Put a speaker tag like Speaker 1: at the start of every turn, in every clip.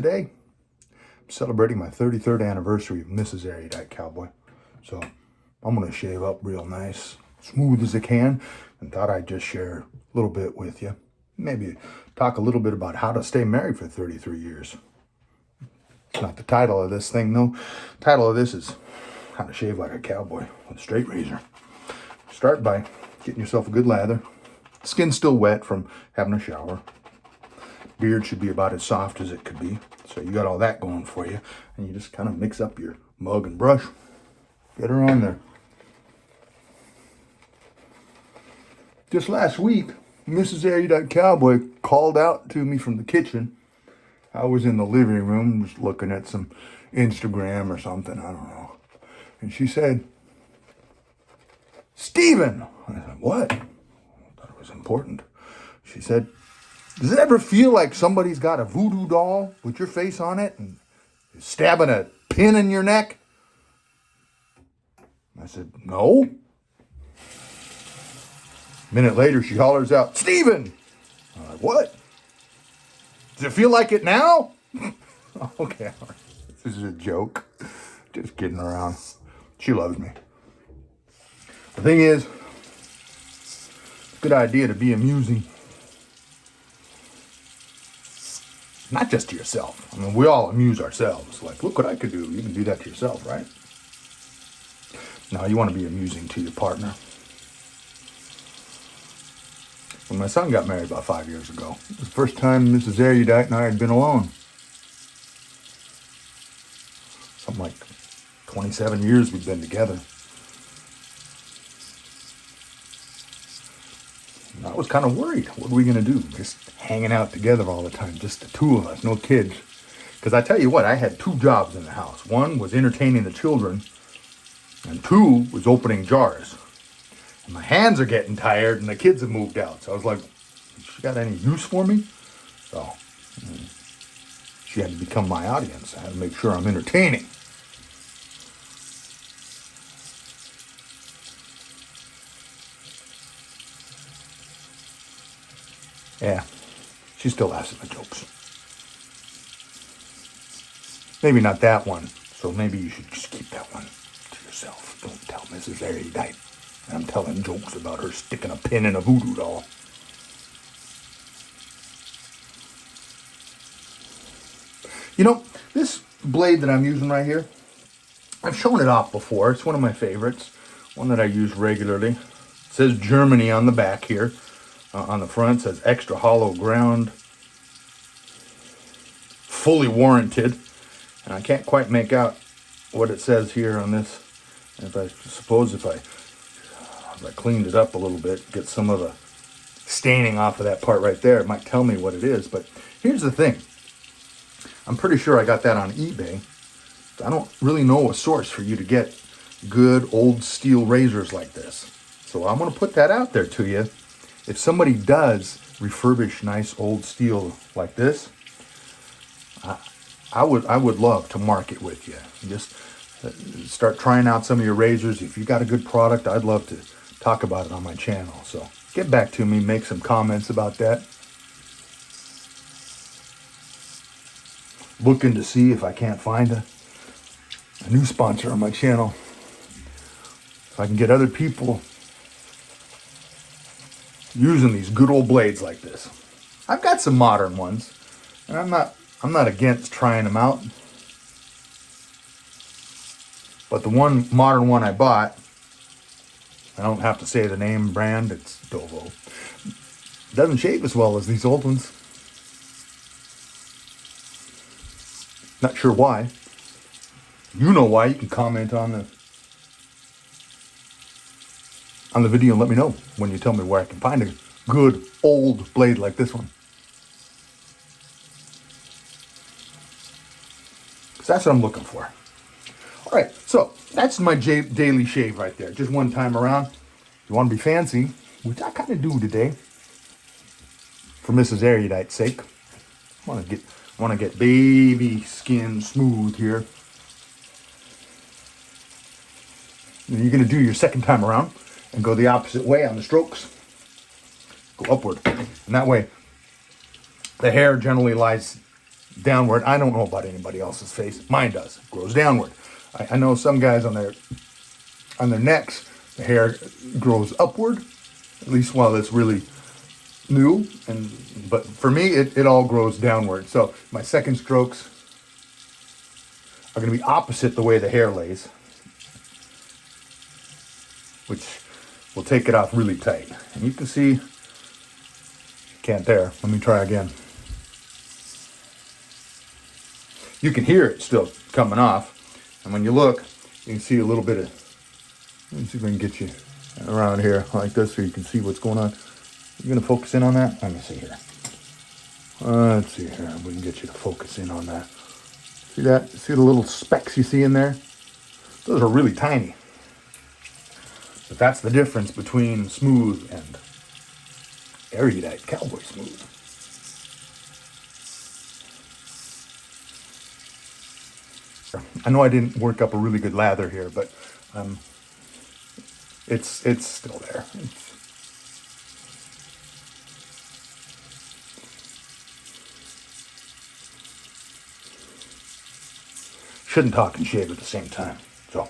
Speaker 1: today I'm celebrating my 33rd anniversary of Mrs. Erudite Cowboy. So I'm going to shave up real nice, smooth as I can, and thought I'd just share a little bit with you. Maybe talk a little bit about how to stay married for 33 years. It's not the title of this thing, though. The title of this is How to Shave Like a Cowboy with a Straight Razor. Start by getting yourself a good lather. Skin's still wet from having a shower. Beard should be about as soft as it could be. So you got all that going for you. And you just kind of mix up your mug and brush. Get her on there. Just last week, Mrs. Erudite Cowboy called out to me from the kitchen. I was in the living room just looking at some Instagram or something, I don't know. And she said, "Steven!" I said, "What?" I thought it was important. She said, "Does it ever feel like somebody's got a voodoo doll with your face on it and is stabbing a pin in your neck?" I said, "No." A minute later, she hollers out, "Steven!" I'm like, "What? Does it feel like it now?" Okay, this is a joke. Just kidding around. She loves me. The thing is, it's a good idea to be amusing. Not just to yourself. I mean, we all amuse ourselves. Like, look what I could do. You can do that to yourself, right? Now, you want to be amusing to your partner. When my son got married about 5 years ago, it was the first time Mrs. Erudite and I had been alone. Something like 27 years we've been together. And I was kind of worried. What are we going to do? Just hanging out together all the time, just the two of us, no kids. Because I tell you what, I had two jobs in the house. One was entertaining the children, and two was opening jars. And my hands are getting tired, and the kids have moved out. So I was like, "She got any use for me?" So she had to become my audience. I had to make sure I'm entertaining. Yeah, she still laughs at my jokes. Maybe not that one, so maybe you should just keep that one to yourself. Don't tell Mrs. Erudite I'm telling jokes about her sticking a pin in a voodoo doll. You know, this blade that I'm using right here, I've shown it off before. It's one of my favorites, one that I use regularly. It says Germany on the back here. On the front, it says extra hollow ground, fully warranted. And I can't quite make out what it says here on this. If I cleaned it up a little bit, get some of the staining off of that part right there, it might tell me what it is. But here's the thing. I'm pretty sure I got that on eBay. I don't really know a source for you to get good old steel razors like this. So I'm going to put that out there to you. If somebody does refurbish nice old steel like this, I would love to market with you. Just start trying out some of your razors. If you got a good product, I'd love to talk about it on my channel. So get back to me, make some comments about that. Looking to see if I can't find a new sponsor on my channel. If I can get other people using these good old blades like this. I've got some modern ones, and I'm not against trying them out. But the modern one I bought, I don't have to say the name brand, it's Dovo. It doesn't shave as well as these old ones. Not sure why. You know why. You can comment on the video and let me know when you tell me where I can find a good old blade like this one. Because that's what I'm looking for. All right, so that's my daily shave right there. Just one time around. If you want to be fancy, which I kind of do today, for Mrs. Erudite's sake, I want to get baby skin smooth here. And you're going to do your second time around and go the opposite way on the strokes. Go upward. And that way, the hair generally lies downward. I don't know about anybody else's face. Mine does. It grows downward. I know some guys on their necks, the hair grows upward, at least while it's really new. But for me, it all grows downward. So my second strokes are going to be opposite the way the hair lays, which will take it off really tight. And you can see, can't there. Let me try again. You can hear it still coming off. And when you look, you can see a little bit of, let me see if I can get you around here like this so you can see what's going on. You gonna focus in on that? Let me see here. Let's see here. We can get you to focus in on that. See that? See the little specks you see in there? Those are really tiny. But that's the difference between smooth and Erudite Cowboy smooth. I know I didn't work up a really good lather here, but it's still there. Shouldn't talk and shave at the same time, so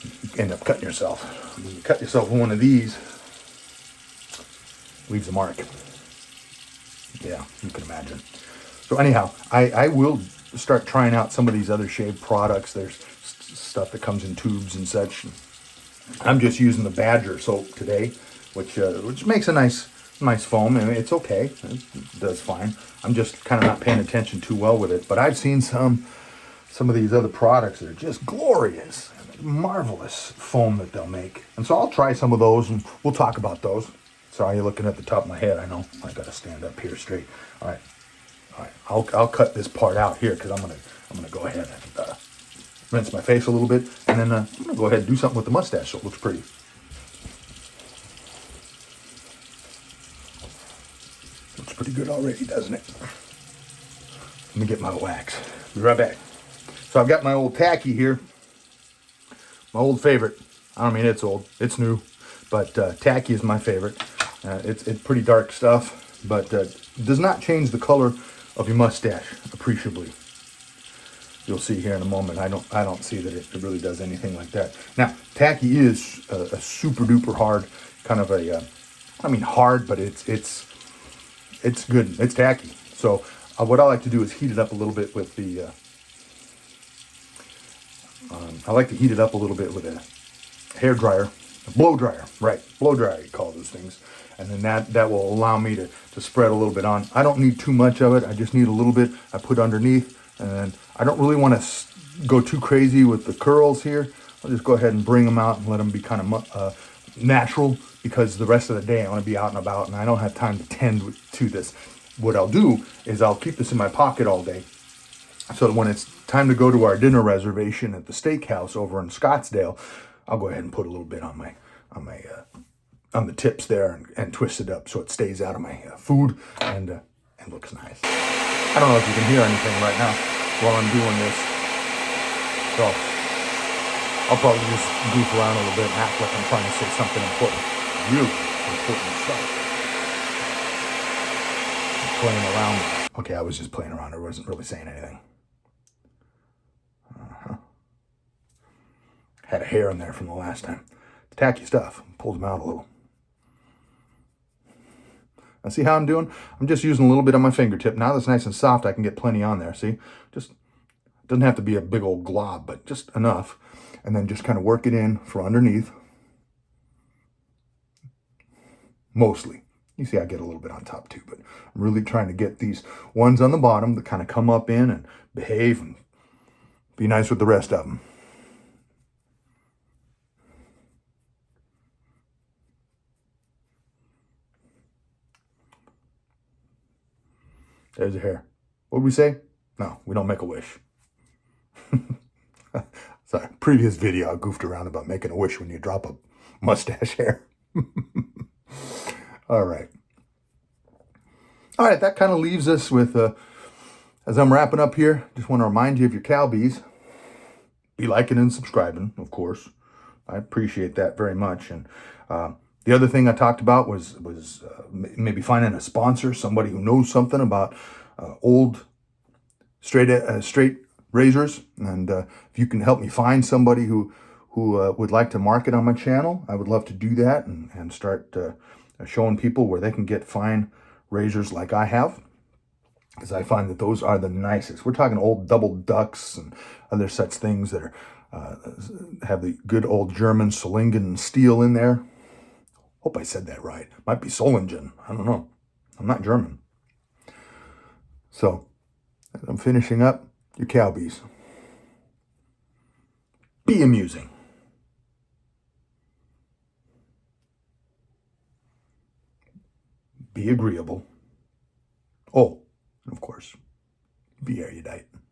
Speaker 1: you end up cutting yourself. When you cut yourself with one of these, leaves a mark. Yeah, you can imagine. So anyhow, I will start trying out some of these other shave products. There's stuff that comes in tubes and such. I'm just using the Badger soap today, which makes a nice foam, and it's okay. It does fine. I'm just kind of not paying attention too well with it. But I've seen some of these other products that are just glorious, marvelous foam that they'll make. And so I'll try some of those, and we'll talk about those. Sorry, you're looking at the top of my head. I know I got to stand up here straight. All right. I'll cut this part out here because I'm gonna go ahead and rinse my face a little bit, and then I'm gonna go ahead and do something with the mustache so it looks pretty. Looks pretty good already, doesn't it? Let me get my wax. Be right back. So I've got my old tacky here, my old favorite. I don't mean it's old, it's new, but tacky is my favorite. It's pretty dark stuff, but does not change the color of your mustache appreciably. You'll see here in a moment. I don't see that it really does anything like that. Now, tacky is a super duper hard kind of a, I mean hard, but it's good. It's tacky. So what I like to do is heat it up a little bit with the. I like to heat it up a little bit with a hair dryer, a blow dryer, right? Blow dryer, you call those things. And then that will allow me to spread a little bit on. I don't need too much of it. I just need a little bit. I put underneath, and then I don't really want to go too crazy with the curls here. I'll just go ahead and bring them out and let them be kind of natural, because the rest of the day I want to be out and about, and I don't have time to tend to this. What I'll do is I'll keep this in my pocket all day, so that when it's time to go to our dinner reservation at the steakhouse over in Scottsdale, I'll go ahead and put a little bit on the tips there and twist it up so it stays out of my food and looks nice. I don't know if you can hear anything right now while I'm doing this, so I'll probably just goof around a little bit and act like I'm trying to say something important, really important stuff. I'm playing around. Okay, I was just playing around. I wasn't really saying anything. Had a hair in there from the last time. It's tacky stuff. Pulled them out a little. Now see how I'm doing? I'm just using a little bit on my fingertip. Now that's nice and soft, I can get plenty on there. See? Just doesn't have to be a big old glob, but just enough. And then just kind of work it in from underneath. Mostly. You see I get a little bit on top too, but I'm really trying to get these ones on the bottom to kind of come up in and behave and be nice with the rest of them. There's a hair. What did we say? No, we don't make a wish. Sorry, previous video I goofed around about making a wish when you drop a mustache hair. All right, that kind of leaves us with, as I'm wrapping up here, just want to remind you of your Cowbees. Be liking and subscribing, of course. I appreciate that very much. And the other thing I talked about was maybe finding a sponsor, somebody who knows something about old straight razors. And if you can help me find somebody who would like to market on my channel, I would love to do that and start showing people where they can get fine razors like I have, because I find that those are the nicest. We're talking old double ducks and other such things that are have the good old German Solingen steel in there. Hope I said that right. Might be Solingen. I don't know. I'm not German. So, as I'm finishing up, your Cowbees. Be amusing. Be agreeable. Oh, and of course, be erudite.